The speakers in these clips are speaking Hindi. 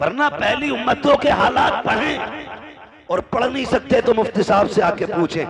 वरना पहली उम्मतों के हालात पढ़ें, और पढ़ नहीं सकते तो मुफ्ती साहब से आके पूछें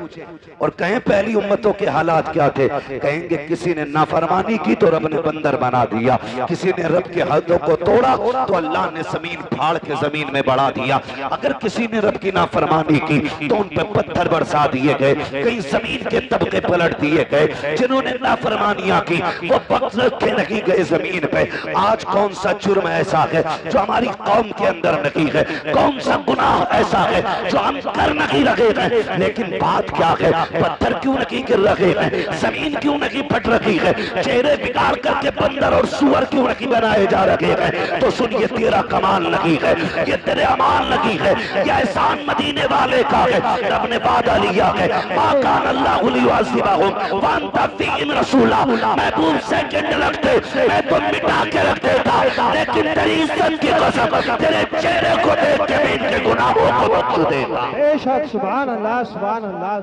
और कहें पहली उम्मतों के हालात क्या थे। कहेंगे किसी ने नाफरमानी की तो रब ने बंदर बना दिया, किसी ने रब के हदों को तोड़ा तो अल्लाह ने जमीन फाड़ के जमीन में बढ़ा दिया, अगर किसी ने रब की नाफरमानी की तो उन पर पत्थर बरसा दिए गए, कहीं जमीन के तबके पलट दिए गए। जिन्होंने नाफरमानियां की वो वक्त रखे नहीं गए जमीन पे। आज कौन सा जुर्म ऐसा है जो हमारी कौम के अंदर नहीं है, कौन सा गुनाह ऐसा है जो हम कर नहीं रहे हैं। लेकिन बात क्या है, पत्थर क्यों नहीं गिर रहे हैं, जमीन क्यों नहीं फट रही है, चेहरे बिगाड़ करके बंदर और सुअर क्यों नहीं बनाए जा रहे हैं। तो सुनिए, तेरा कमाल नहीं है, ये तेरे अमाल नहीं है, ये एहसान मदीने वाले का है। रब ने वादा लिया है, माकान अल्लाहु लियुअज़्ज़िबहुम व अंत फ़ीहिम रसूला। महबूब सेकंड लगते मैं तो मिटा के रख देता, लेकिन तेरी इज्जत की कसम तेरे चेहरे को देख के मैं इनके गुनाहों को बख्श देगा। बेशक, सुभान अल्लाह, सुभान अल्लाह,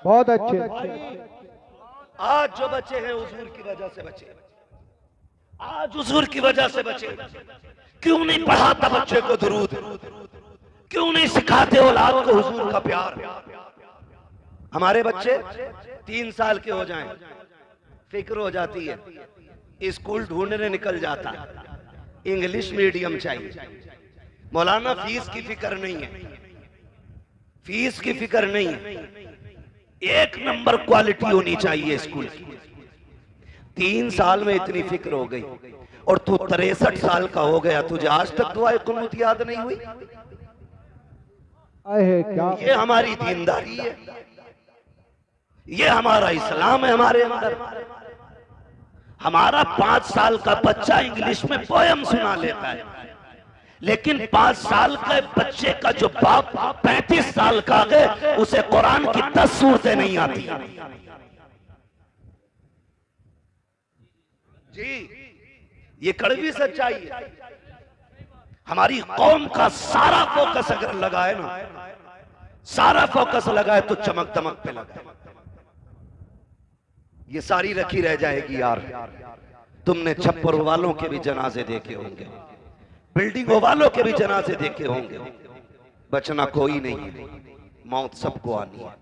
बहुत अच्छे। आज जो बच्चे हैं हुजूर की वजह से बचे, आज हुजूर की वजह से बचे। क्यों नहीं पढ़ाता बच्चे को दुरूद, क्यों नहीं सिखाते औलाद को हुजूर का प्यार। हमारे बच्चे 3 साल के हो जाएं, फिक्र हो जाती है, स्कूल ढूंढने निकल जाता, इंग्लिश मीडियम चाहिए। मौलाना फीस की फिक्र नहीं है, फीस की फिक्र नहीं है, 1 नंबर क्वालिटी होनी चाहिए स्कूल की। 3 साल में इतनी फिक्र हो गई और तू 63 साल का हो गया, तुझे आज तक दुआए कुनूत याद नहीं हुई। क्या ये हमारी दीनदारी है, ये हमारा इस्लाम है। हमारे अंदर हमारा 5 साल का बच्चा इंग्लिश में पोयम सुना लेता है, लेकिन 5 साल के बच्चे का जो बाप 35 साल का है उसे कुरान की 10 सूरतें नहीं आती। जी, ये कड़वी सच्चाई है। हमारी कौम का सारा फोकस अगर लगाए ना, सारा फोकस लगाए तो चमक दमक पे लगाए, ये सारी रखी रह जाएगी। यार तुमने छप्पर वालों के भी जनाजे देखे होंगे, बिल्डिंगों वालों के भी जनाजे देखे होंगे, बचना कोई नहीं है, मौत सबको आनी है।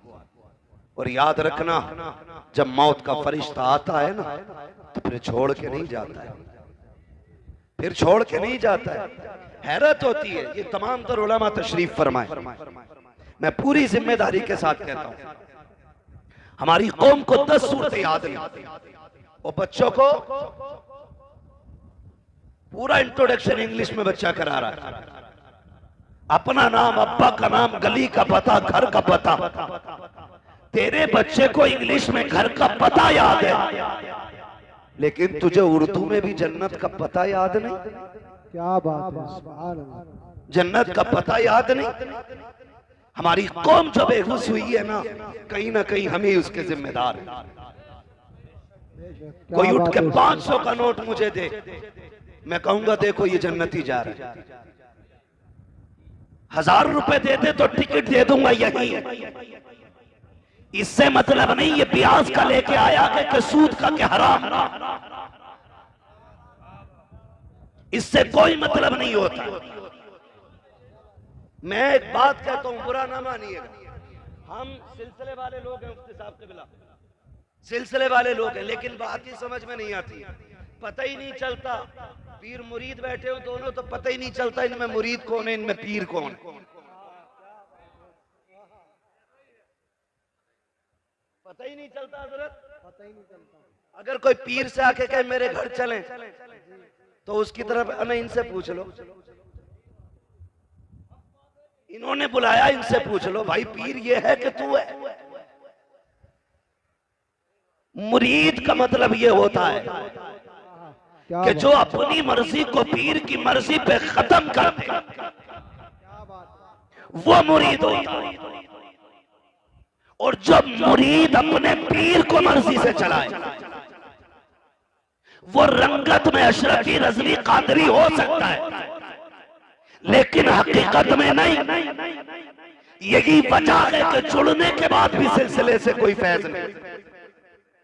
और याद रखना, जब मौत का फरिश्ता आता है ना तो फिर छोड़ के नहीं जाता है, फिर छोड़ के नहीं जाता है। हैरत होती है। ये तमाम तर उलमा तशरीफ फरमाए, मैं पूरी जिम्मेदारी के साथ कहता हूं, हमारी कौम को 10 सूरतें याद नहीं, और बच्चों को पूरा इंट्रोडक्शन इंग्लिश में बच्चा करा रहा है। अपना नाम, अब्बा का नाम, गली का पता, घर का पता। तेरे बच्चे को इंग्लिश में घर का पता याद है, लेकिन तुझे उर्दू में भी जन्नत का पता याद नहीं। क्या बात है, सुभान अल्लाह। जन्नत का पता याद नहीं। हमारी कौम जो बेहोश हुई है ना कहीं हम ही उसके जिम्मेदार हैं। कोई उठ के 500 का नोट मुझे दे, मैं कहूंगा देखो ये जन्नती जा रहा है। 1000 रुपए दे दे तो टिकट दे दूंगा यही है। इससे मतलब नहीं ये ब्याज का लेके आया है कि सूद का क्या हराम, इससे कोई मतलब नहीं होता। मैं एक बात कहता हूं, बुरा ना मानिएगा, हम सिलसिले वाले लोग हैं, मुफ्ती साहब के बिला सिलसिले वाले लोग हैं, लेकिन बात ही समझ में नहीं आती, पता ही नहीं चलता। पीर मुरीद बैठे हो दोनों, तो पता ही नहीं चलता इनमें मुरीद कौन है, इनमें पीर कौन है, पता ही नहीं चलता हजरत, पता ही नहीं चलता। अगर कोई पीर से आके कहे मेरे घर चलें, तो उसकी तरफ अने इनसे पूछ लो, इन्होंने बुलाया, इनसे पूछ लो भाई पीर ये है कि तू है। मुरीद का मतलब ये होता है कि जो अपनी मर्जी को पीर की मर्जी पे खत्म कर दे, वो मुरीद होता है। और जब मुरीद अपने पीर को मर्जी से चलाए, वो रंगत में अशरफी, रजवी, कादरी हो सकता है, लेकिन हकीकत में नहीं। यही वजह है कि जुड़ने के बाद भी सिलसिले से कोई फैज नहीं।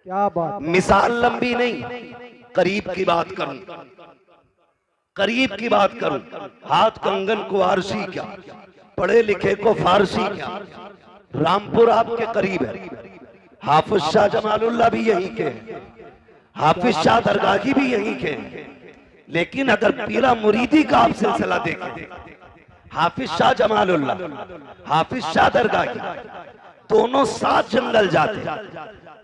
क्या बात। मिसाल लंबी नहीं, करीब की बात करूं। करीब की बात करूं, हाथ कंगन को आरसी क्या, पढ़े लिखे को फारसी क्या। रामपुर आपके करीब है, हाफिज शाह जमालुल्लाह भी यहीं के हैं, हाफिज शाह दरगाही भी यहीं के हैं। लेकिन अगर पीरा मुरीदी का आप सिलसिला देखें, हाफिज शाह जमालुल्लाह, हाफिज शाह दरगाही दोनों साथ जंगल जाते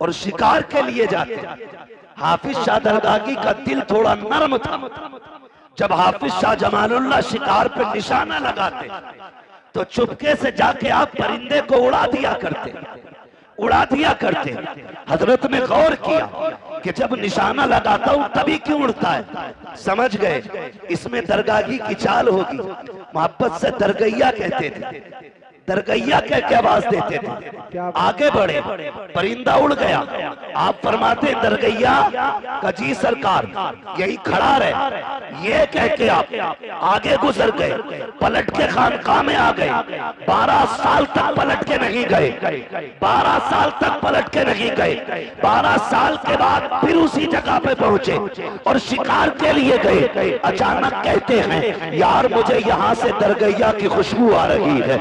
और शिकार के लिए जाते। हाफिज शाह दरगाही का दिल थोड़ा नर्म था। जब हाफिज शाह जमालुल्लाह शिकार पे निशाना लगाते तो चुपके से जाके आप परिंदे को उड़ा दिया करते, उड़ा दिया करते। हजरत ने गौर किया कि जब निशाना लगाता हूं तभी क्यों उड़ता है। समझ गए इसमें दरगाही की चाल होगी। मोहब्बत से दरगैया कहते थे, दरगैया कह के आवाज देते थे। आगे बढ़े, परिंदा उड़ गया, आप फरमाते दरगैया का जी सरकार यही खड़ा रहे। ये कह के आप आगे गुजर गए, पलट के खानकाह में आ गए। 12 साल तक पलट के नहीं गए, 12 साल तक पलट के नहीं गए। 12 साल के बाद फिर उसी जगह पे पहुंचे और शिकार के लिए गए। अचानक कहते हैं यार मुझे यहाँ से दरगैया की खुशबू आ रही है,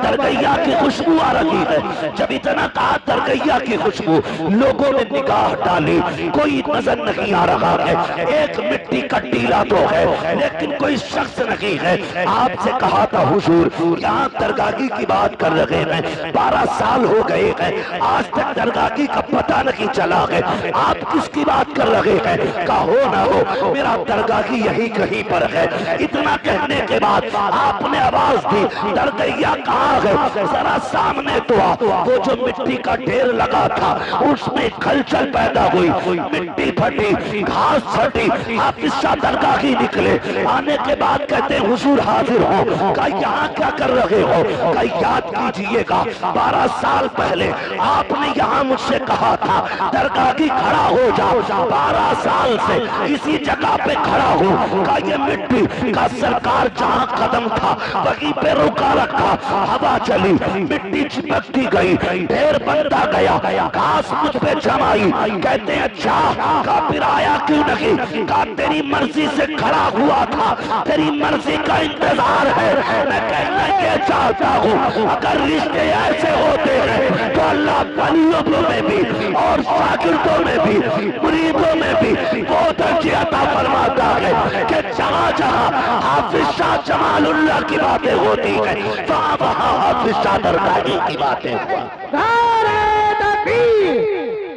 दरगैया की खुशबू आ रही है। जब इतना कहा दरगैया की खुशबू, लोगों ने निगाह डाली, कोई नजर नहीं आ रहा है। एक मिट्टी का टीला तो है लेकिन कोई शख्स नहीं है। आपसे कहा था हुजूर यहाँ दरगाही की बात कर रहे हैं, 12 साल हो गए हैं, आज तक दरगाही का पता नहीं चला है। आप किसकी बात कर रहे हैं? कहो ना हो मेरा दरगाही यही कहीं पर है। इतना कहने के बाद आपने आवाज दी दरगैया कहाँ है, जरा सामने तो आ। वो जो मिट्टी का ढेर लगा था उसमें खलचल पैदा हुई, मिट्टी फटी, घास फटी। हाफिज शाह दरगाही निकले, आने के बाद कहते हैं हुजूर हाजिर हो। का यहाँ क्या कर रहे हो? का याद कीजिएगा 12 साल पहले आपने यहाँ मुझसे कहा था दरगाही खड़ा हो जा। 12 साल से इसी जगह पे खड़ा हूँ। का ये मिट्टी का सरकार जहाँ कदम था वहीं पे रुका रखा, हवा चली, मिट्टी चिपकती गई, ढेर बनता गया, घास मुझ पे जमाई। कहते हैं अच्छा का फिर आया क्यों नहीं? का तेरी मर्जी से खड़ा हुआ था, तेरी मर्जी का इंतजार है। मैं कहना ये चाहता हूँ अगर रिश्ते ऐसे होते हैं तो अल्लाह वलियों में भी और शागिर्दों में भी, मुरीदों में भी वो दर्जे अता फरमाता है कि जहाँ जहाँ हाफिज शाह जमालुल्लाह की बातें होती है वहाँ वहाँ हाफिज शाह दरगाही की बातें हुआ। नारे तकबीर,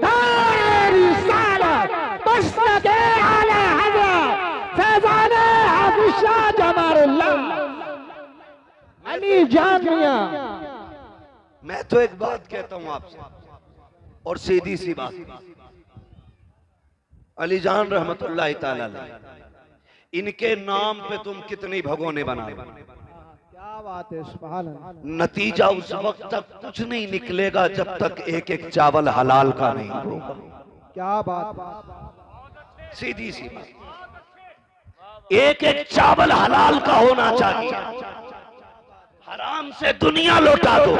नारे रिसालत, मसनद आला हज़रत फैज़ान हाफिज शाह जमालुल्लाह अली जामिया। मैं तो एक बात कहता हूँ आपसे और सीधी सी बात, अली जान रहमतुल्लाह ताला अलैह, इनके नाम पे तुम कितनी भगोने बना लो, क्या बात है, सुभान अल्लाह। नतीजा उस वक्त तक कुछ नहीं निकलेगा जब तक एक एक चावल हलाल का नहीं होगा। क्या बात, सीधी सी बात, एक एक चावल हलाल का होना चाहिए। हराम से दुनिया लौटा दो,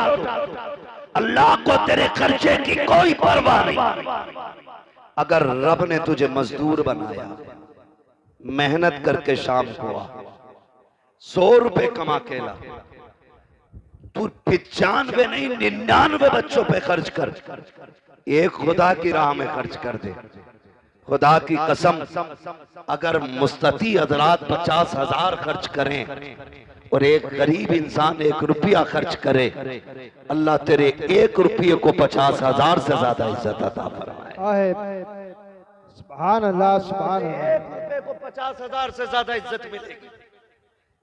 अल्लाह को तेरे खर्चे की कोई परवाह नहीं। अगर रब ने तुझे मजदूर बनाया, मेहनत करके शाम को आ, 100 रुपए कमा के ला, तू 95 नहीं 99 बच्चों पे खर्च कर, एक खुदा की राह में खर्च कर दे। खुदा की कसम अगर मुस्तती हजरात 50,000 खर्च करें और एक गरीब इंसान 1 रुपया खर्च करे, अल्लाह तेरे 1 रुपये को 50,000 से ज्यादा इज्जत अता फरमाए। सुभान अल्लाह, सुभान अल्लाह। 1 रुपये को 50,000 से ज्यादा इज्जत मिलेगी।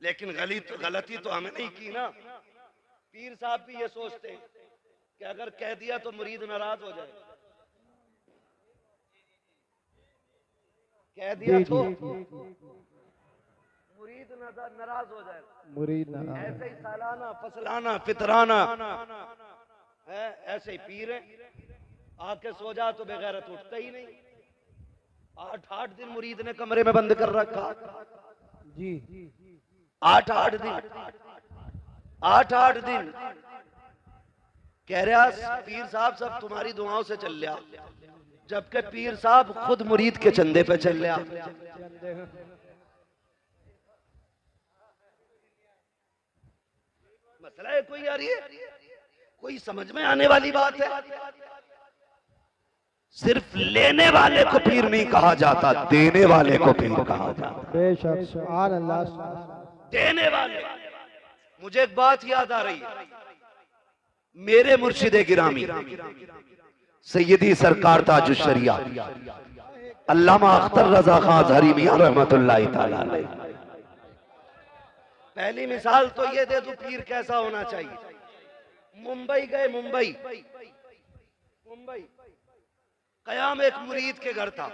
लेकिन गलती तो हमें नहीं की ना। पीर साहब भी ये सोचते हैं कि अगर कह दिया तो मुरीद नाराज हो जाए, कह दिया तो मुरीद नाराज हो जाए, मुरीद ऐसे ही सालाना फसलाना फितराना है, ऐसे ही पीर है, आके सो जा तो बेगैरत उठता ही नहीं। 8-8 दिन मुरीद ने कमरे में बंद कर रखा जी, 8-8 दिन, 8-8 दिन कह रहा पीर साहब सब तुम्हारी दुआओं से चल लिया, जबकि पीर साहब खुद मुरीद के चंदे पे चल लिया। मसला है कोई यार, ये कोई समझ में आने वाली बात है? सिर्फ लेने वाले को पीर नहीं कहा जाता, देने वाले को पीर कहा जाता। बेशक, सुभान अल्लाह, सुभान अल्लाह। देने वाले। मुझे एक बात याद आ रही है, मेरे मुर्शिदे गिरामी सैयदी सरकार ताजुश शरिया अल्लामा अख्तर रजा खान अज़हरी मियां रहमतुल्लाह तआला अलैह। पहली मिसाल तो ये दे दूं पीर कैसा होना चाहिए। मुंबई गए, मुंबई कयाम एक मुरीद के घर था,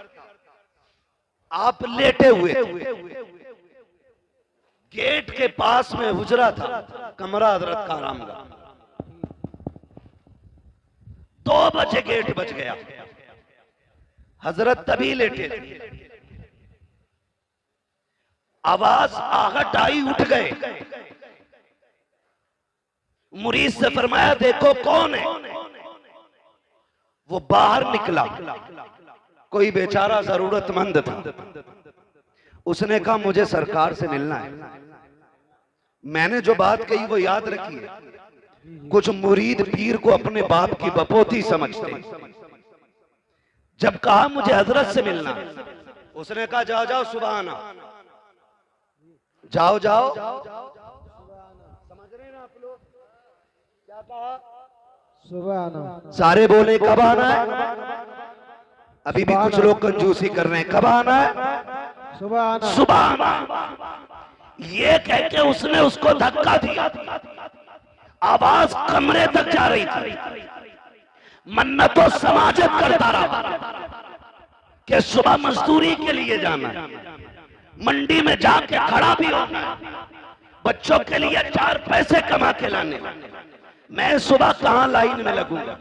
आप लेटे हुए थे, गेट के पास में हुजरा था, कमरा हजरत का आरामगाह। 2 बजे गेट बज गया, हजरत तभी लेटे थे, आवाज आहट आई, उठ गए। मुरीद से फरमाया देखो कौन है। वो बाहर निकला, कोई बेचारा जरूरतमंद था। उसने कहा मुझे सरकार से मिलना है। मैंने जो बात कही वो याद रखिए, कुछ मुरीद पीर को अपने बाप की बपोती समझते। जब कहा मुझे हजरत से मिलना, उसने कहा जाओ जाओ सुबह आना, जाओ जाओ। समझ रहे हैं आप लोग क्या कहा? सुबह आना। सारे बोले कब आना है? अभी भी कुछ लोग कंजूसी कर रहे हैं, कब आना है? सुबह आना, सुबह आना। ये कह के उसने उसको धक्का दिया, आवाज कमरे तक जा रही थी। मन्नतों समाजत करता रहा कि सुबह मजदूरी के लिए जाना है, मंडी में जाके खड़ा भी होना, बच्चों के लिए 4 पैसे कमा के लाने। मैं सुबह कहां लाइन में लगूंगा?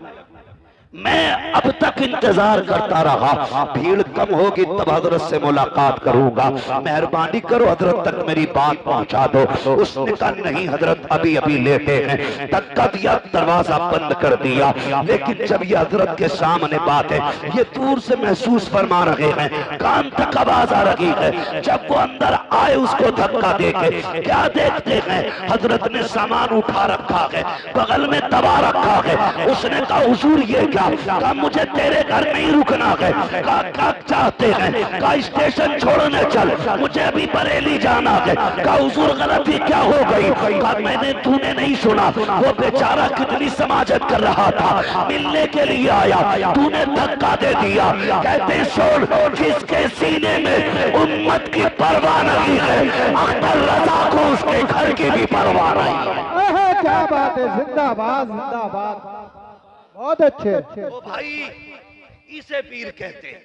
मैं अब तक इंतजार करता रहा, भीड़ कम होगी तब हजरत से मुलाकात करूंगा, मेहरबानी करो हजरत तक मेरी बात पहुंचा दो। उसने कहा नहीं हजरत अभी अभी लेटे हैं। धक्का दिया, दरवाजा बंद कर दिया। लेकिन जब ये हजरत के सामने बात है, ये दूर से महसूस फरमा रहे हैं, कान तक आवाज आ रही है। जब वो अंदर आए उसको धक्का देके क्या देखते हैं, हजरत ने सामान उठा रखा है, बगल में दबा रखा है। उसने कहा हुजूर ये क्या? कहा मुझे तेरे घर नहीं रुकना है। कहा क्या चाहते हैं? कहा स्टेशन छोड़ने चल, मुझे अभी बरेली जाना है। कहा हुजूर गलती क्या हो गई? कहा मैंने, तूने नहीं सुना, वो बेचारा कितनी समाजत कर रहा था, मिलने के लिए आया, तूने धक्का दे दिया। कहते छोड़, जिसके सीने में उम्मत की परवाह नहीं है, अख्तर रजा को उसके घर की भी परवाह नहीं है। क्या बात है, जिंदाबाद जिंदाबाद, बहुत अच्छे। ओ भाई, इसे पीर कहते हैं,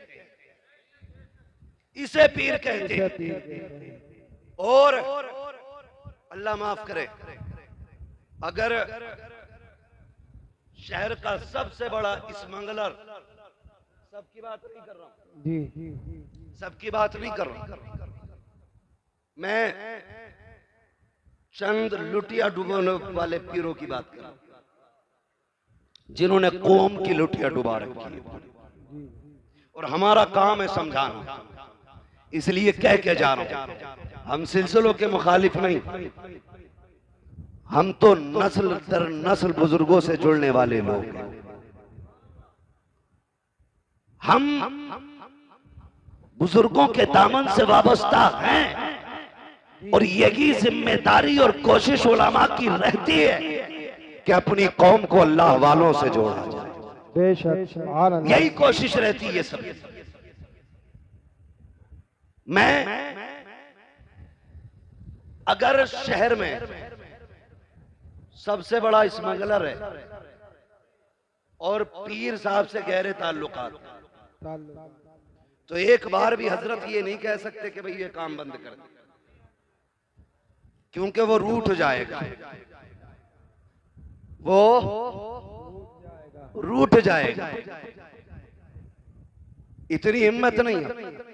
इसे पीर कहते हैं। और अल्लाह माफ करे, अगर शहर का सबसे बड़ा स्मगलर, सबकी बात नहीं कर रहा हूं, जी, सबकी बात नहीं कर रहा हूं, मैं चंद लुटिया डुबाने वाले पीरों की बात कर रहा हूं, जिन्होंने कौम की लुटिया डुबा रखी है। और हमारा काम है समझाना, इसलिए कह के जा रहा हूं, हम सिलसिलों के मुखालिफ नहीं, हम तो नस्ल दर नस्ल बुजुर्गों से जुड़ने वाले लोग हैं। हम बुजुर्गों के दामन से वाबस्ता हैं, और यही जिम्मेदारी और कोशिश उलमा की रहती है कि अपनी कौम को अल्लाह वालों से जोड़ा जाए। बेशक, सुभान अल्लाह। यही कोशिश रहती है सब। मैं अगर शहर में सबसे बड़ा स्मगलर है और पीर साहब से गहरे ताल्लुकात, तो एक बार भी हजरत ये नहीं कह सकते कि भाई ये काम बंद कर दे, क्योंकि वो रूठ जाएगा, वो रूठ जाएगा। इतनी हिम्मत नहीं है।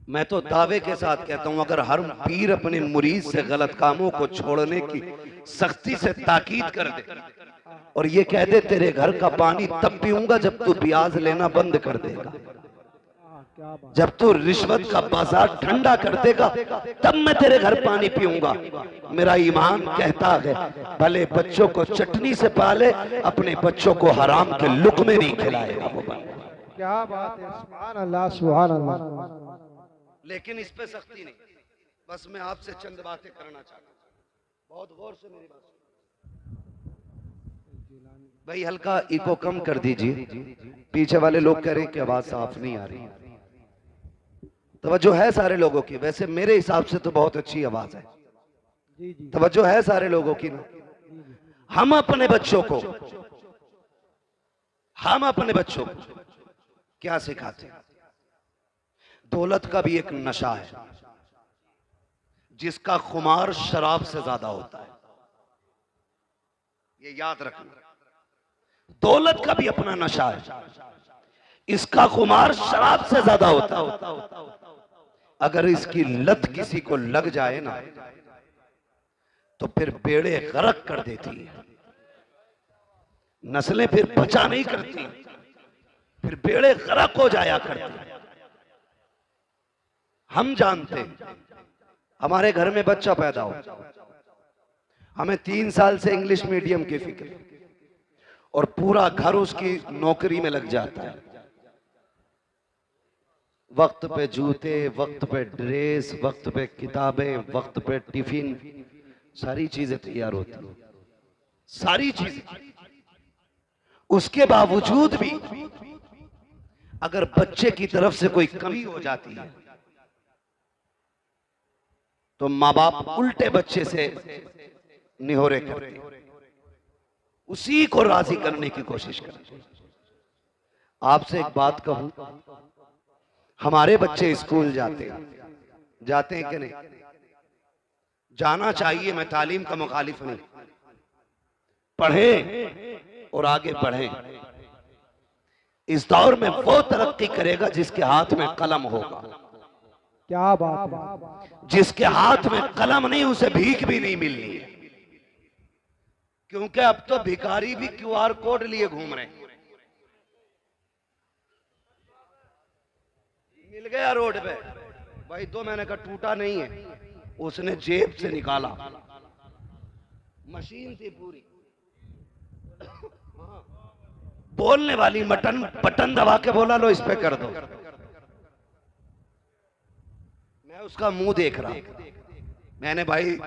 मैं तो दावे के साथ कहता हूं, अगर हर पीर अपने मुरीद से गलत कामों को छोड़ने की सख्ती से ताकीद कर दे और ये कह दे तेरे घर का पानी तब पीऊंगा जब तू प्याज लेना बंद कर देगा, क्या बात। जब तू रिश्वत का बाजार ठंडा कर देगा तब मैं तेरे घर पानी पीऊंगा। मेरा ईमान कहता है भले बच्चों को चटनी से पाले, अपने बच्चों को हराम के लुक़मे नहीं खिलाएगा वो बंदा। क्या बात है, सुभान अल्लाह सुभान अल्लाह। लेकिन इस पे सख्ती नहीं। बस मैं आपसे चंद बातें करना चाहता हूं, बहुत गौर से मेरी बात। भाई हल्का इको कम कर दीजिए, पीछे वाले लोग कह रहे हैं कि आवाज साफ नहीं आ रही। तवज्जो है सारे लोगों की? वैसे मेरे हिसाब से तो बहुत अच्छी आवाज है। जी जी। तवज्जो है सारे लोगों की ना? हम अपने बच्चों को क्या सिखाते हैं? दौलत का भी एक नशा है जिसका खुमार शराब से ज्यादा होता है, ये याद रखना। दौलत का भी अपना नशा है, इसका खुमार शराब से ज्यादा होता है। अगर इसकी लत किसी को लग जाए ना तो फिर बेड़े गर्क कर देती है, नस्लें फिर बचा नहीं करती, फिर बेड़े गर्क हो जाया करते। हम जानते हैं हमारे घर में बच्चा पैदा हो, हमें 3 साल से इंग्लिश मीडियम की फिक्र, और पूरा घर उसकी नौकरी में लग जाता है। वक्त पे जूते, वक्त पे ड्रेस, वक्त पे किताबें, वक्त पे टिफिन, सारी चीजें तैयार होती हैं, सारी चीजें। उसके बावजूद भी अगर बच्चे की तरफ से कोई कमी हो जाती है तो माँ बाप उल्टे बच्चे से निहोरे करते, उसी को राजी करने की कोशिश करते। आपसे एक बात कहूं, हमारे बच्चे स्कूल जाते हैं कि नहीं? जाना चाहिए, मैं तालीम का मुखालिफ नहीं। पढ़ें और आगे बढ़ें। इस दौर में वो तरक्की करेगा जिसके हाथ में कलम होगा। क्या बात है। जिसके हाथ में कलम नहीं उसे भीख भी नहीं मिलनी है, क्योंकि अब तो भिखारी भी QR कोड लिए घूम रहे हैं। मिल गया रोड पे भाई, 2 महीने का टूटा नहीं है, उसने जेब से निकाला, मशीन थी पूरी, बोलने वाली बटन दबा के बोला लो इस पे कर दो। मैं उसका मुंह देख रहा, मैंने भाई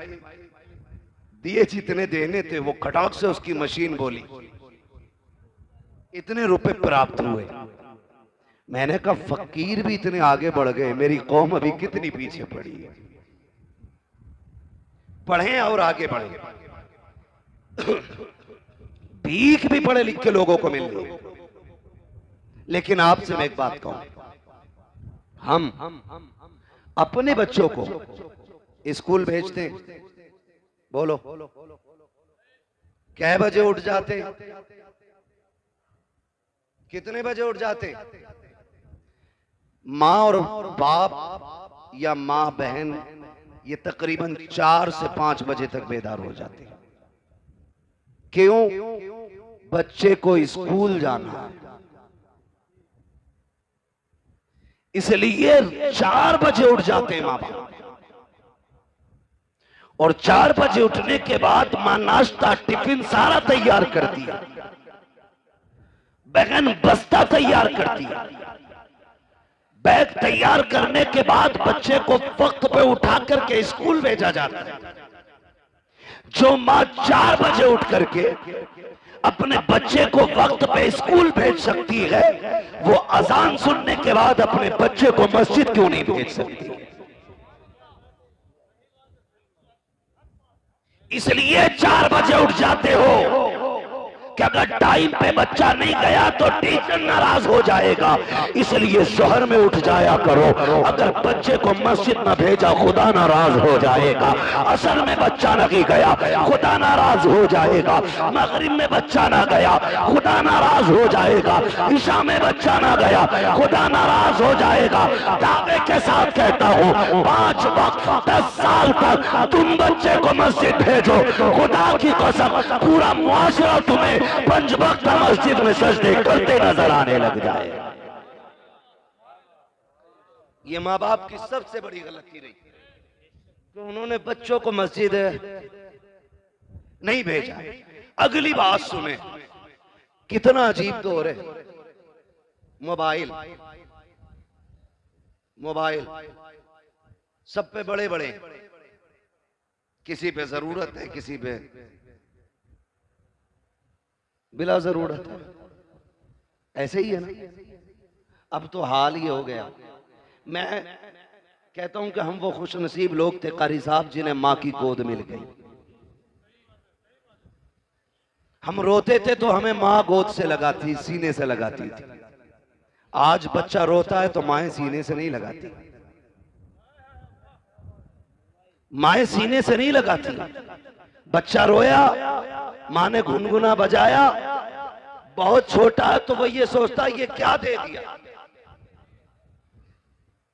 दिए जितने देने थे वो खटाक से उसकी मशीन बोली, इतने रुपए प्राप्त हुए। मैंने कहा फकीर भी इतने आगे बढ़ गए, मेरी कौम अभी कितनी पीछे पड़ी है। पढ़ें और आगे बढ़ें। भीख भी पढ़े लिखे लोगों को मिल रही है। लेकिन आपसे मैं एक बात कहूं, हम अपने बच्चों को स्कूल भेजते हैं, बोलो कै बजे उठ जाते, कितने बजे उठ जाते? माँ और बाप या माँ बहन ये तकरीबन 4 से 5 बजे तक बेदार हो जाते हैं। क्यों? बच्चे को स्कूल जाना है, इसलिए 4 बजे उठ जाते हैं माँ बाप। और 4 बजे उठने के बाद माँ नाश्ता टिफिन सारा तैयार करती है, बहन बस्ता तैयार करती है। बैग तैयार करने के बाद बच्चे को वक्त पे उठा करके स्कूल भेजा जाता है। जो माँ 4 बजे उठ करके अपने बच्चे को वक्त पे स्कूल भेज सकती है, वो अजान सुनने के बाद अपने बच्चे को मस्जिद क्यों नहीं भेज सकती? इसलिए 4 बजे उठ जाते हो कि अगर टाइम पे बच्चा नहीं गया तो टीचर नाराज हो जाएगा, इसलिए शहर में उठ जाया करो। अगर बच्चे को मस्जिद न भेजा खुदा नाराज हो जाएगा। असर में बच्चा नहीं गया खुदा नाराज हो जाएगा, मगरिब में बच्चा ना गया खुदा नाराज हो जाएगा, ईशा में बच्चा ना गया खुदा नाराज हो जाएगा। दावे के साथ कहता हूँ 5 वक्त 10 साल तक तुम बच्चे को मस्जिद भेजो, खुदा की कसम पूरा मुआशरा तुम्हें 5 वक्त मस्जिद में सजदे करते नजर आने लग जाए। ये माँ बाप की सबसे बड़ी गलती रही कि उन्होंने बच्चों को मस्जिद नहीं भेजा। अगली बात सुने, कितना अजीब दौर है। मोबाइल मोबाइल सब पे बड़े बड़े, किसी पे जरूरत है, किसी पे बिला जरूरत है। ऐसे ही है ना। अब तो हाल ये हो गया। मैं कहता हूं कि हम वो खुश नसीब लोग थे कारी साहब जिन्हें मां की गोद मिल गई। हम रोते थे तो हमें मां गोद से लगाती, सीने से लगाती थी। आज बच्चा रोता है तो माएं सीने से नहीं लगाती, माएं सीने से नहीं लगाती। बच्चा रोया, मां ने गुनगुना बजाया, बहुत छोटा है तो वो ये सोचता है ये क्या दे दिया।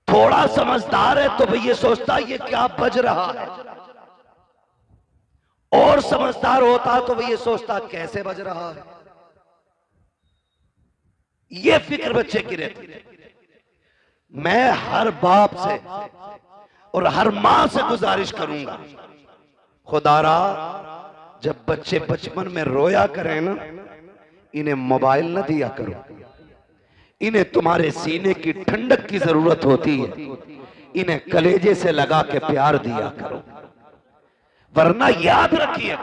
थोड़ा समझदार है तो वो ये सोचता है ये क्या बज रहा है। और समझदार होता है तो वो ये सोचता कैसे बज रहा है। ये फिक्र बच्चे की रहती है। मैं हर बाप से और हर मां से गुजारिश करूंगा, खुदारा जब बच्चे बचपन में रोया करें ना, इन्हें मोबाइल न दिया करो। इन्हें तुम्हारे सीने की ठंडक की जरूरत होती है। इन्हें कलेजे से लगा के प्यार दिया करो, वरना याद रखिए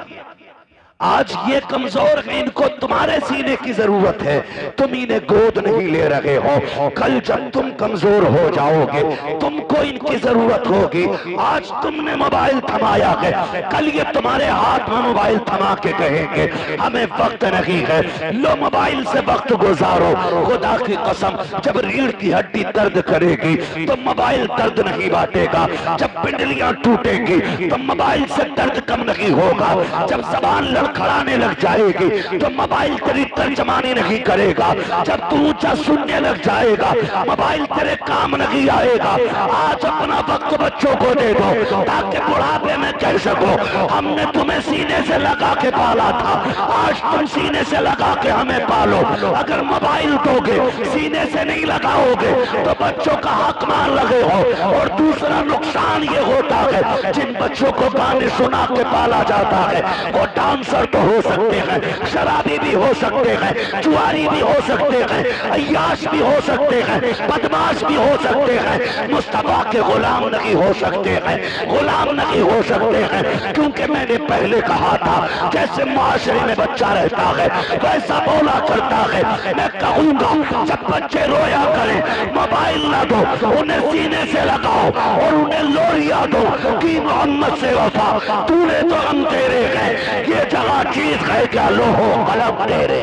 आज ये कमजोर है, इनको तुम्हारे सीने की जरूरत है। तुम इन्हें गोद नहीं ले रहे हो। कल जब तुम कमजोर हो जाओगे तुमको इनकी जरूरत होगी। आज तुमने मोबाइल थमाया है, कल ये तुम्हारे हाथ में मोबाइल थमा के कहेंगे हमें वक्त नहीं है, लो मोबाइल से वक्त गुजारो। खुदा की कसम, जब रीढ़ की हड्डी दर्द करेगी तो मोबाइल दर्द नहीं बांटेगा। जब पिंडलियां टूटेगी तो मोबाइल से दर्द कम नहीं होगा। जब जबान लड़खड़ाने लग जाएगी तो मोबाइल तेरी तर्जमानी नहीं करेगा। जब तू ऊंचा सुनने लग जाएगा मोबाइल तेरे काम नहीं आएगा। आज अपना वक्त बच्चों को दे दो ताकि बुढ़ापे में कह सको हमने तुम्हें सीने से लगा के पाला था, आज तुम सीने से लगा के हमें पालो। अगर मोबाइल दोगे, सीने से नहीं लगाओगे तो बच्चों का हक मान लगे हो। और दूसरा नुकसान ये होता है, जिन बच्चों को गाने सुना के पाला जाता है वो डांसर तो हो सकते हैं, शराबी भी हो सकते हैं, जुआरी भी हो सकते हैं, अय्याश भी हो सकते हैं, बदमाश भी हो सकते हैं, मुस्तफा के गुलाम नहीं हो सकते हैं, गुलाम नहीं हो सकते हैं। क्योंकि मैंने पहले कहा था जैसे माशरे में बच्चा रहता है वैसा बोला करता है। मैं कहूंगा जब बच्चे रोया करें मोबाइल ना दो, उन्हें सीने से लगाओ और उन्हें लोरिया दो कि मोहम्मद से वफा तूने तो हम तेरे हैं, ये जगह चीज है क्या लोहो कलम तेरे।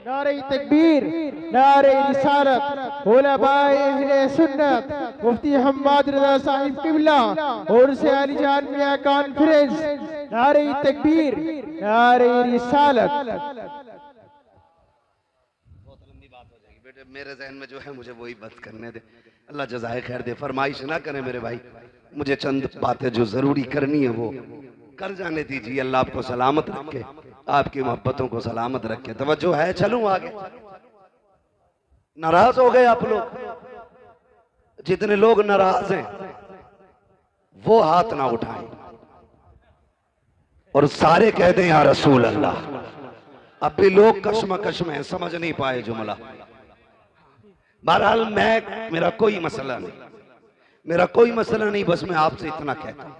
नारे तकबीर, नारे रिसालत, उलमाए अहले सुन्नत, मुफ्ती हम्माद रज़ा साहिब किबला और से अली जान मियां कॉन्फ्रेंस। नारे तकबीर, नारे रिसालत। बहुत लंबी बात हो जाएगी बेटे, मेरे जहन में जो है मुझे वही बस करने दे। अल्लाह जज़ाए खैर दे, फरमाइश ना करें मेरे भाई। मुझे चंद बातें जो जरूरी करनी है वो कर जाने दीजिए। अल्लाह आपको सलामत रखे, आपकी मोहब्बतों को सलामत रखे। तवज्जो है, चलूं आगे। नाराज हो गए आप लोग? जितने लोग नाराज हैं वो हाथ ना उठाएं और सारे कह दें या रसूल अल्लाह। अब भी लोग कश्मकश में समझ नहीं पाए जुमला। बहरहाल मेरा कोई मसला नहीं, मेरा कोई मसला नहीं, बस मैं आपसे इतना कहता हूं,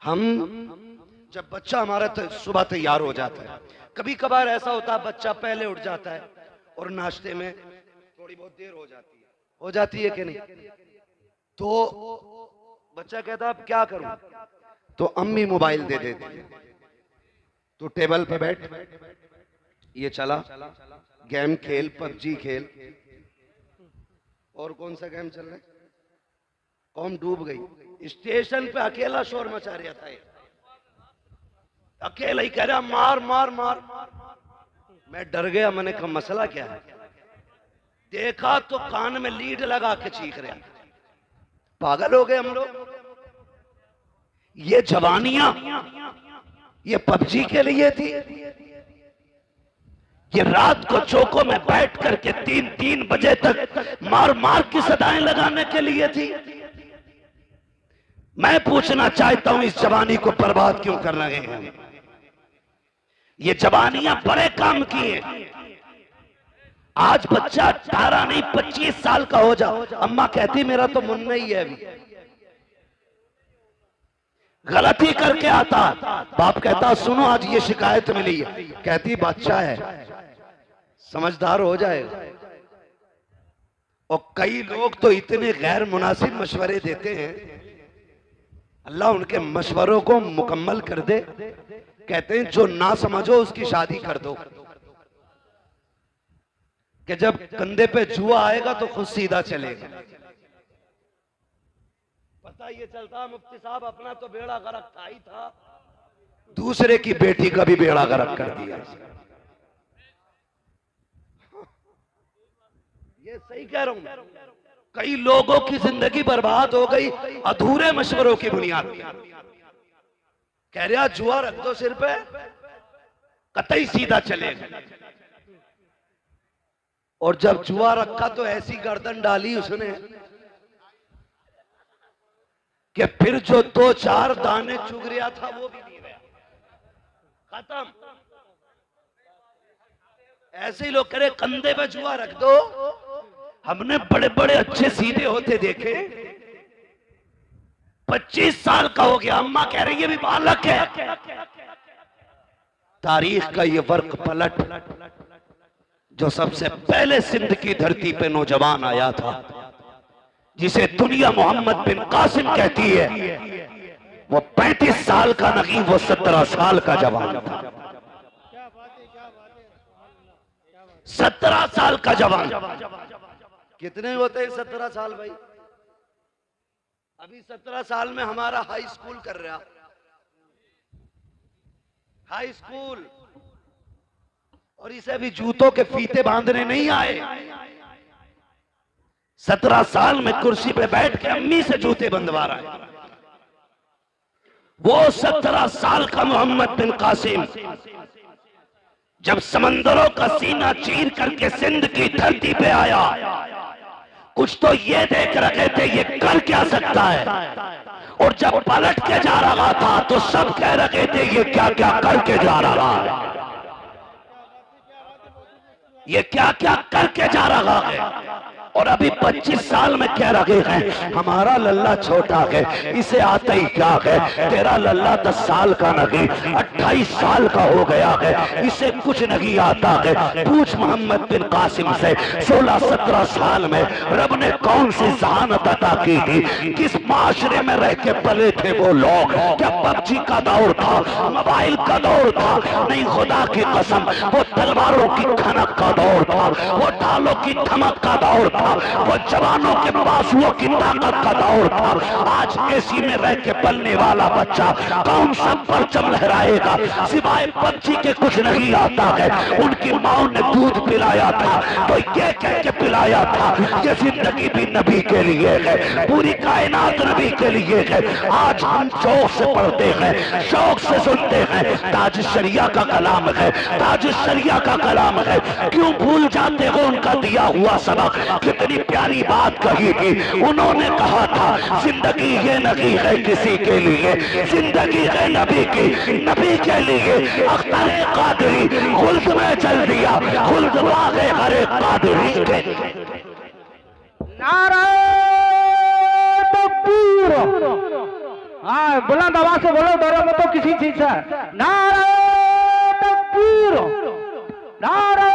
हम जब बच्चा हमारा सुबह तैयार हो जाता है, कभी कभार ऐसा होता है बच्चा पहले उठ जाता है और नाश्ते में थोड़ी बहुत देर हो जाती है कि नहीं, तो बच्चा कहता है अब क्या करूं, तो अम्मी मोबाइल दे देती है। तो टेबल पे बैठ, ये चला गेम खेल, पबजी खेल, और कौन सा गेम चल रहा है, कौम डूब गई। स्टेशन पे अकेला शोर मचा रहा था, अकेला ही कह रहा मार मार मार। मैं डर गया, मैंने कहा मसला क्या है। देखा तो कान में लीड लगा के चीख रहा। पागल हो गए हम लोग। ये जवानियां ये पबजी के लिए थी, ये रात को चौकों में बैठ करके 3-3 बजे तक मार मार की सदाएं लगाने के लिए थी। मैं पूछना चाहता हूं, इस जवानी को बर्बाद क्यों कर रहे हैं? ये जवानियां बड़े काम की है। आज बच्चा 18 नहीं 25 साल का हो जा, अम्मा कहती मेरा तो मुन्ना ही है, अभी गलती करके आता, बाप कहता सुनो आज ये शिकायत मिली है, कहती बच्चा है समझदार हो जाएगा। और कई लोग तो इतने गैर मुनासिब मशवरे देते हैं, अल्लाह उनके मशवरों को मुकम्मल कर दे। कहते हैं जो ना समझो उसकी शादी कर दो, कि जब कंधे पे जुआ आएगा तो खुद सीधा चलेगा। पता ये चलता मुफ्ती साहब अपना तो बेड़ा गर्क था ही था, दूसरे की बेटी का भी बेड़ा गर्क कर दिया। ये सही कह रहा हूं, कई लोगों की जिंदगी बर्बाद हो गई अधूरे मशवरों की बुनियाद पर। कह रहा जुआ रख दो सिर पे, कतई सीधा चलेगा। और जब जुआ रखा तो ऐसी गर्दन डाली उसने कि फिर जो 2-4 दाने चुग रहा था वो भी नहीं रहा, खत्म। ऐसे ही लोग करे कंधे पे जुआ रख दो। हमने बड़े बड़े अच्छे सीधे होते देखे, 25 साल का हो गया, अम्मा कह रही है भी बालक है। तारीख का ये वर्क पलट जो सबसे पहले सिंध की धरती पे नौजवान आया था, जिसे दुनिया मोहम्मद बिन कासिम कहती है, वो 35 साल का नहीं, वो 17 साल का जवान था। 17 साल का जवान। कितने होते हैं 17 साल भाई? अभी 17 साल में हमारा हाई स्कूल कर रहा, हाई स्कूल, और इसे अभी जूतों के फीते बांधने नहीं आए। 17 साल में कुर्सी पे बैठ के अम्मी से जूते बंधवा रहा है। वो 17 साल का मोहम्मद बिन कासिम जब समंदरों का सीना चीर करके सिंध की धरती पे आया, कुछ तो ये देख रहे थे ये कर क्या सकता है, और जब पलट के जा रहा था तो सब कह रहे थे ये क्या क्या करके जा रहा है, ये क्या क्या करके जा रहा है। और अभी 25 साल में कह रहे हैं हमारा लल्ला छोटा है, इसे आता ही क्या है, तेरा लल्ला 10 साल का नहीं 28 साल का हो गया है, इसे कुछ नहीं आता है। पूछ मोहम्मद बिन कासिम से 16-17 साल में रब ने कौन सी जहानत अता की थी, किस माशरे में रह के पले थे वो लोग। क्या पबजी का दौर था, मोबाइल का दौर था? नहीं, खुदा की कसम वो तलवारों की खनक का दौर था, वो ढालों की धमक का दौर था, वो जवानों के बाजुओं की ताकत का दौर था। आज एसी में रह के पलने वाला बच्चा कौन सा परचम लहराएगा, सिवाय पबजी के कुछ नहीं आता है। उनकी माँ ने दूध पिलाया था तो ये कह के पिलाया था ये जिंदगी भी नबी के लिए है, पूरी कायनात नबी के लिए है। आज हम शौक से पढ़ते हैं, शौक से सुनते हैं, ताज शरिया का कलाम है, ताज शरिया का कलाम है। क्यों भूल जाते हो उनका दिया हुआ सबक? कितनी प्यारी बात कही थी उन्होंने, कहा था जिंदगी ये नहीं है किसी के लिए, जिंदगी है नबी की, नबी के लिए। अख्तर कादरी खुल्द में चल दिया, खुल्द वागे हरे कादरी के। नारा तकबीर, हाँ बुलंद आवाज से बोलो, डरो मत तो किसी चीज से। नारा तकबीर, नारा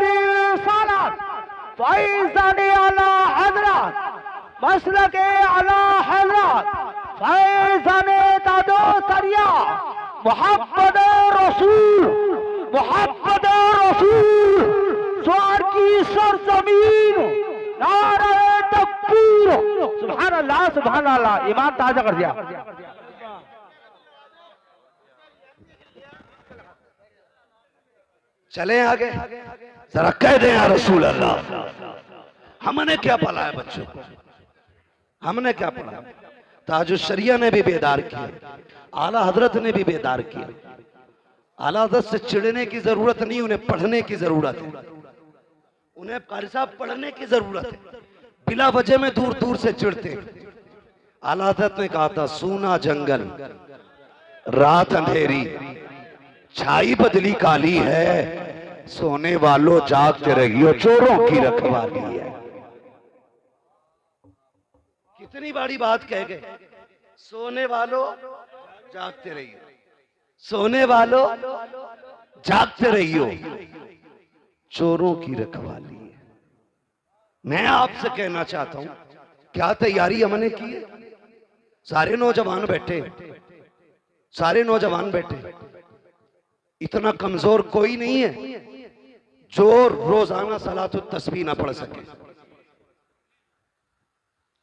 रिसालत, फैज़ाने आला हज़रत, मसलके आला हज़रत, फैज़ाने ताजो सरिया, मोहम्मद रसूल, मोहम्मद रसूल, स्वार की सरजमीन, नारा तकबीर, सुभान अल्लाह, सुभान अल्लाह। ईमान ताजा कर दिया। चले आगे, जरा कह दें या रसूल अल्लाह। हमने क्या पढ़ा है बच्चों को, हमने क्या पढ़ा? ताजुश शरिया ने भी बेदार किया, आला हजरत ने भी बेदार किया। आला हज़रत से चिढ़ने की जरूरत नहीं, उन्हें पढ़ने की जरूरत है। उन्हें कारी साहब पढ़ने की जरूरत है, बिला वजह में दूर दूर से चिढ़ते। आला हज़रत ने कहा था, सूना जंगल रात अंधेरी छाई बदली काली है, सोने वालों जागते रहियो चोरों की रखवाली है। कितनी बड़ी बात कह गए, सोने वालों जागते रहियो, सोने वालों जागते रहियो चोरों की रखवाली है। मैं आपसे कहना चाहता हूं, क्या तैयारी हमने की है? सारे नौजवान बैठे, सारे नौजवान बैठे, इतना कमजोर कोई नहीं है जो रोजाना सलातुत तस्बीह ना पढ़ सके।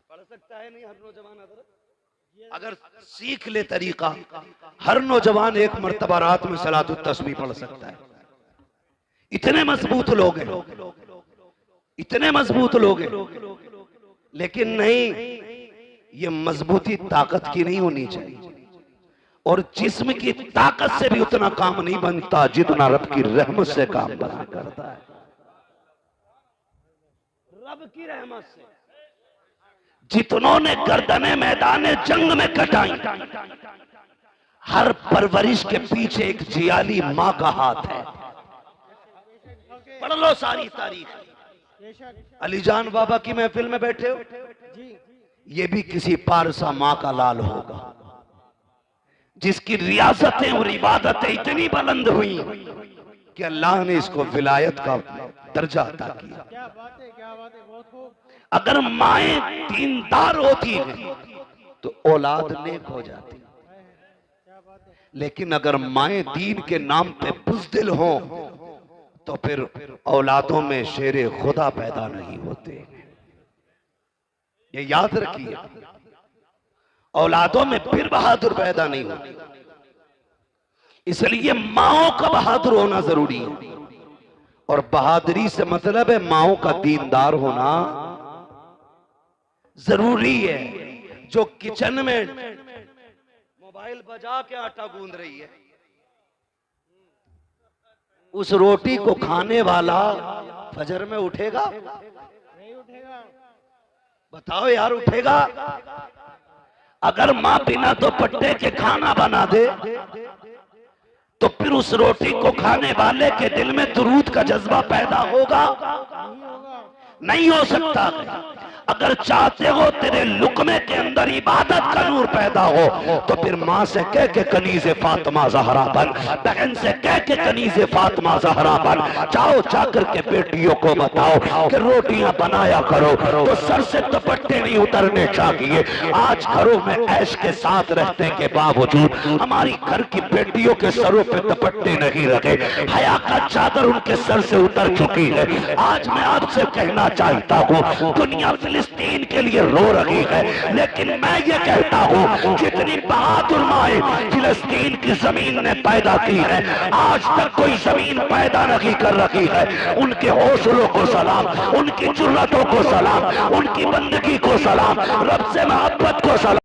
पढ़ सकता है नहीं हर नौजवान? अगर सीख ले तरीका, हर नौजवान एक मर्तबा रात में सलातुत तस्बीह पढ़ सकता है। इतने मजबूत लोग हैं, इतने मजबूत लोग हैं। लेकिन नहीं, ये मजबूती ताकत की नहीं होनी चाहिए, और जिस्म की ताकत से भी उतना काम नहीं बनता जितना रब की रहमत से काम बना करता है। रब की रहमत से जितनों ने गर्दने मैदाने जंग में कटाई, हर परवरिश के पीछे एक जियाली माँ का हाथ है। पढ़ लो सारी तारीख। अलीजान बाबा की महफिल में बैठे हो, ये भी किसी पारसा माँ का लाल होगा जिसकी रियासतें और इबादतें इतनी बुलंद हुई कि अल्लाह ने इसको विलायत का दर्जा अता किया। क्या बात है, क्या बात है, बहुत खूब। अगर माएं दीनदार होती हैं तो औलाद नेक हो जाती, लेकिन अगर माएं दीन के नाम पे बुज़दिल हों तो फिर औलादों में शेरे खुदा पैदा नहीं होते। ये याद रखिए, औलादों में फिर बहादुर पैदा नहीं होते। इसलिए माओं का बहादुर होना जरूरी है, और बहादुरी से मतलब है माओं का दीनदार होना जरूरी है। जो किचन में मोबाइल बजा के आटा गूंद रही है, उस रोटी को खाने वाला फजर में उठेगा? नहीं उठेगा। बताओ यार, उठेगा? अगर माँ बिना दुपट्टे के खाना बना दे तो फिर उस रोटी को खाने वाले के दिल में दुरूद का जज्बा पैदा होगा? नहीं हो सकता। अगर चाहते हो तेरे लुकमे के अंदर इबादत का नूर पैदा हो तो फिर माँ से कह के कनीज़े फातिमा ज़हरा बन, बहन से कह के कनीज़े फातिमा ज़हरा बन। जाओ जाकर के बेटियों को बताओ कि रोटियां बनाया करो तो सर से दुपट्टे नहीं उतरने चाहिए। आज घरों में ऐश के साथ रहने के बावजूद हमारी घर की बेटियों के सरों पे दुपट्टे नहीं रखे, हया का चादर उनके सर से उतर चुकी है। आज मैं आपसे कहना चाहता हूँ, दुनिया फिलिस्तीन के लिए रो रही है, लेकिन मैं ये कहता हूँ जितनी बहादुर माएं फिलिस्तीन की जमीन ने पैदा की है, आज तक कोई जमीन पैदा नहीं कर रही है। उनके हौसलों को सलाम, उनकी जुर्रतों को सलाम, उनकी बंदगी को सलाम, रब से मोहब्बत को सलाम।